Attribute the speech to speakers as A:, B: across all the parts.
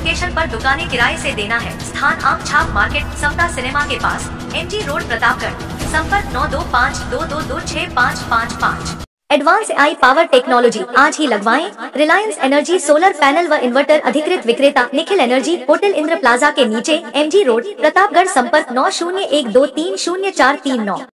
A: Location पर दुकानें किराए से देना है। स्थान आम छाप मार्केट, समता सिनेमा के पास, MG रोड, प्रतापगढ़। संपर्क 9252226555। एडवांस AI पावर टेक्नोलॉजी आज ही लगवाएं। रिलायंस एनर्जी सोलर पैनल व इन्वर्टर अधिकृत विक्रेता Nikhil energy, hotel Indra plaza के नीचे, MG रोड, प्रतापगढ़। संपर्क 9012300439।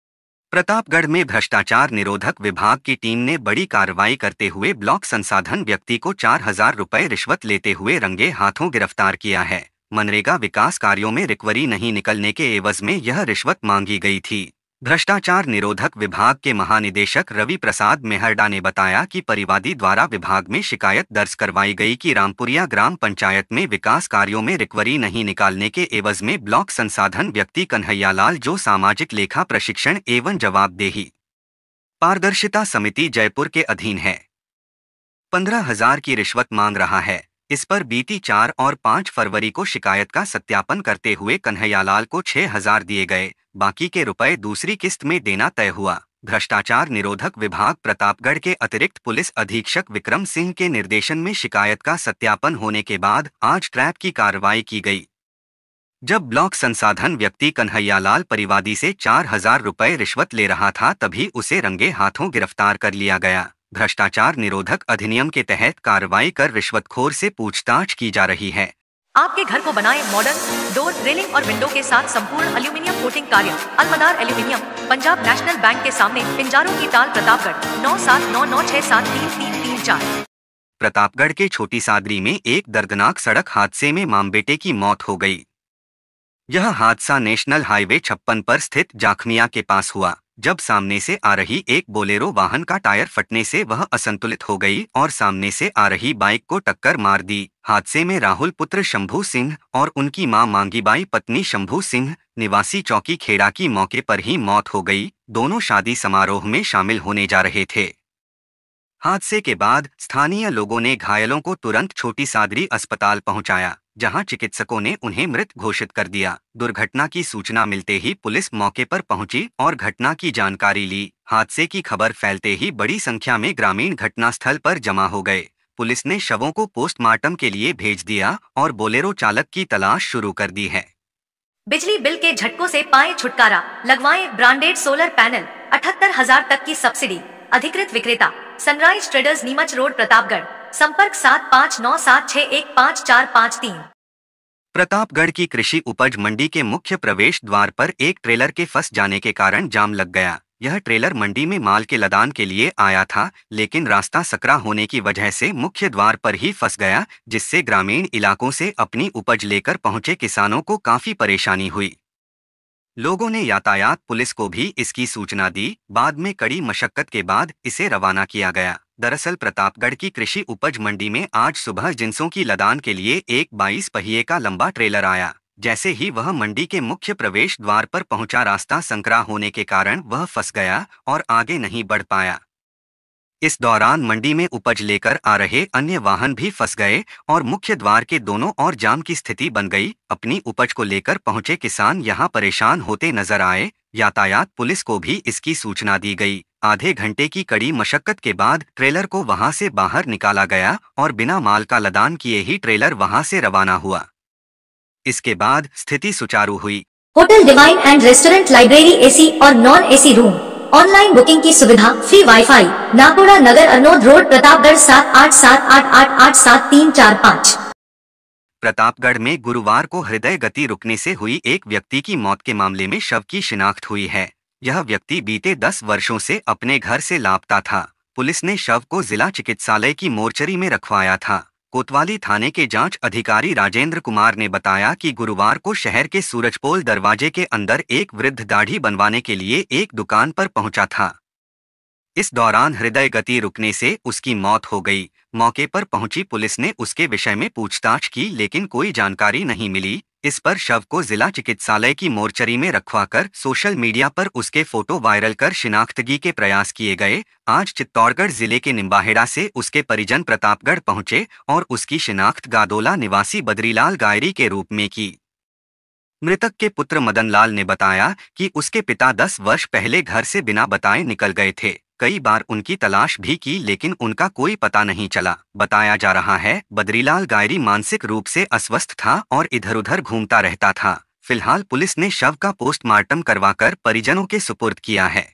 B: प्रतापगढ़ में भ्रष्टाचार निरोधक विभाग की टीम ने बड़ी कार्रवाई करते हुए ब्लॉक संसाधन व्यक्ति को 4,000 रुपए रिश्वत लेते हुए रंगे हाथों गिरफ्तार किया है। मनरेगा विकास कार्यों में रिकवरी नहीं निकलने के एवज में यह रिश्वत मांगी गई थी। भ्रष्टाचार निरोधक विभाग के महानिदेशक रवि प्रसाद मेहरडा ने बताया कि परिवादी द्वारा विभाग में शिकायत दर्ज करवाई गई कि रामपुरिया ग्राम पंचायत में विकास कार्यों में रिकवरी नहीं निकालने के एवज में ब्लॉक संसाधन व्यक्ति कन्हैयालाल, जो सामाजिक लेखा प्रशिक्षण एवं जवाबदेही पारदर्शिता समिति जयपुर के अधीन है, 15,000 की रिश्वत मांग रहा है। इस पर बीती 4 और 5 फरवरी को शिकायत का सत्यापन करते हुए कन्हैयालाल को 6,000 दिए गए। बाकी के रुपए दूसरी किस्त में देना तय हुआ। भ्रष्टाचार निरोधक विभाग प्रतापगढ़ के अतिरिक्त पुलिस अधीक्षक विक्रम सिंह के निर्देशन में शिकायत का सत्यापन होने के बाद आज ट्रैप की कार्रवाई की गई। जब ब्लॉक संसाधन व्यक्ति कन्हैयालाल परिवादी से 4,000 रुपए रिश्वत ले रहा था, तभी उसे रंगे हाथों गिरफ्तार कर लिया गया। भ्रष्टाचार निरोधक अधिनियम के तहत कार्रवाई कर रिश्वतखोर से पूछताछ की जा रही है।
A: आपके घर को बनाए मॉडर्न डोर, रेलिंग और विंडो के साथ संपूर्ण एल्यूमिनियम कोटिंग कार्य। अलमदार एल्यूमिनियम, पंजाब नेशनल बैंक के सामने, पिंजारों की ताल, प्रतापगढ़। 9799673334।
B: प्रतापगढ़ के छोटी सादरी में एक दर्दनाक सड़क हादसे में मां बेटे की मौत हो गई। यह हादसा नेशनल हाईवे 56 पर स्थित जाखमिया के पास हुआ, जब सामने से आ रही एक बोलेरो वाहन का टायर फटने से वह असंतुलित हो गई और सामने से आ रही बाइक को टक्कर मार दी। हादसे में राहुल पुत्र शंभू सिंह और उनकी मां मांगीबाई पत्नी शंभू सिंह निवासी चौकी खेड़ा की मौके पर ही मौत हो गई। दोनों शादी समारोह में शामिल होने जा रहे थे। हादसे के बाद स्थानीय लोगों ने घायलों को तुरंत छोटी सादरी अस्पताल पहुंचाया, जहां चिकित्सकों ने उन्हें मृत घोषित कर दिया। दुर्घटना की सूचना मिलते ही पुलिस मौके पर पहुंची और घटना की जानकारी ली। हादसे की खबर फैलते ही बड़ी संख्या में ग्रामीण घटनास्थल पर जमा हो गए। पुलिस ने शवों को पोस्टमार्टम के लिए भेज दिया और बोलेरो चालक की तलाश शुरू कर दी है।
A: बिजली बिल के झटकों से पाएं छुटकारा, लगवाएं ब्रांडेड सोलर पैनल। 78,000 तक की सब्सिडी। अधिकृत विक्रेता sunrise traders, Neemuch road, Pratapgarh. संपर्क 7597615453।
B: प्रतापगढ़ की कृषि उपज मंडी के मुख्य प्रवेश द्वार पर एक ट्रेलर के फंस जाने के कारण जाम लग गया। यह ट्रेलर मंडी में माल के लदान के लिए आया था, लेकिन रास्ता सकरा होने की वजह से मुख्य द्वार पर ही फंस गया, जिससे ग्रामीण इलाकों से अपनी उपज लेकर पहुंचे किसानों को काफी परेशानी हुई। लोगों ने यातायात पुलिस को भी इसकी सूचना दी। बाद में कड़ी मशक्कत के बाद इसे रवाना किया गया। दरअसल प्रतापगढ़ की कृषि उपज मंडी में आज सुबह जिंसों की लदान के लिए एक 22 पहिए का लंबा ट्रेलर आया। जैसे ही वह मंडी के मुख्य प्रवेश द्वार पर पहुंचा, रास्ता संकरा होने के कारण वह फंस गया और आगे नहीं बढ़ पाया। इस दौरान मंडी में उपज लेकर आ रहे अन्य वाहन भी फंस गए और मुख्य द्वार के दोनों ओर जाम की स्थिति बन गई। अपनी उपज को लेकर पहुंचे किसान यहां परेशान होते नजर आए। यातायात पुलिस को भी इसकी सूचना दी गई। आधे घंटे की कड़ी मशक्कत के बाद ट्रेलर को वहां से बाहर निकाला गया और बिना माल का लदान किए ही ट्रेलर वहां से रवाना हुआ। इसके बाद स्थिति सुचारू हुई।
A: Hotel divine and restaurant, library, AC और non AC room, online booking की सुविधा, फ्री वाईफाई। नाकोड़ा नगर, अरनोद रोड, प्रतापगढ़। 7878887345।
B: प्रतापगढ़ में गुरुवार को हृदय गति रुकने से हुई एक व्यक्ति की मौत के मामले में शव की शिनाख्त हुई है। यह व्यक्ति बीते 10 वर्षों से अपने घर से लापता था। पुलिस ने शव को जिला चिकित्सालय की मोर्चरी में रखवाया था। कोतवाली थाने के जांच अधिकारी राजेंद्र कुमार ने बताया कि गुरुवार को शहर के सूरजपोल दरवाजे के अंदर एक वृद्ध दाढ़ी बनवाने के लिए एक दुकान पर पहुंचा था। इस दौरान हृदय गति रुकने से उसकी मौत हो गई। मौके पर पहुंची पुलिस ने उसके विषय में पूछताछ की, लेकिन कोई जानकारी नहीं मिली। इस पर शव को जिला चिकित्सालय की मोर्चरी में रखवाकर सोशल मीडिया पर उसके फोटो वायरल कर शिनाख्तगी के प्रयास किए गए। आज चित्तौड़गढ़ जिले के निम्बाहेड़ा से उसके परिजन प्रतापगढ़ पहुंचे और उसकी शिनाख्त गादोला निवासी बद्रीलाल गायरी के रूप में की। मृतक के पुत्र मदनलाल ने बताया कि उसके पिता 10 वर्ष पहले घर से बिना बताए निकल गए थे। कई बार उनकी तलाश भी की लेकिन उनका कोई पता नहीं चला। बताया जा रहा है बद्रीलाल गायरी मानसिक रूप से अस्वस्थ था और इधर उधर घूमता रहता था। फिलहाल पुलिस ने शव का पोस्टमार्टम करवाकर परिजनों के सुपुर्द किया है।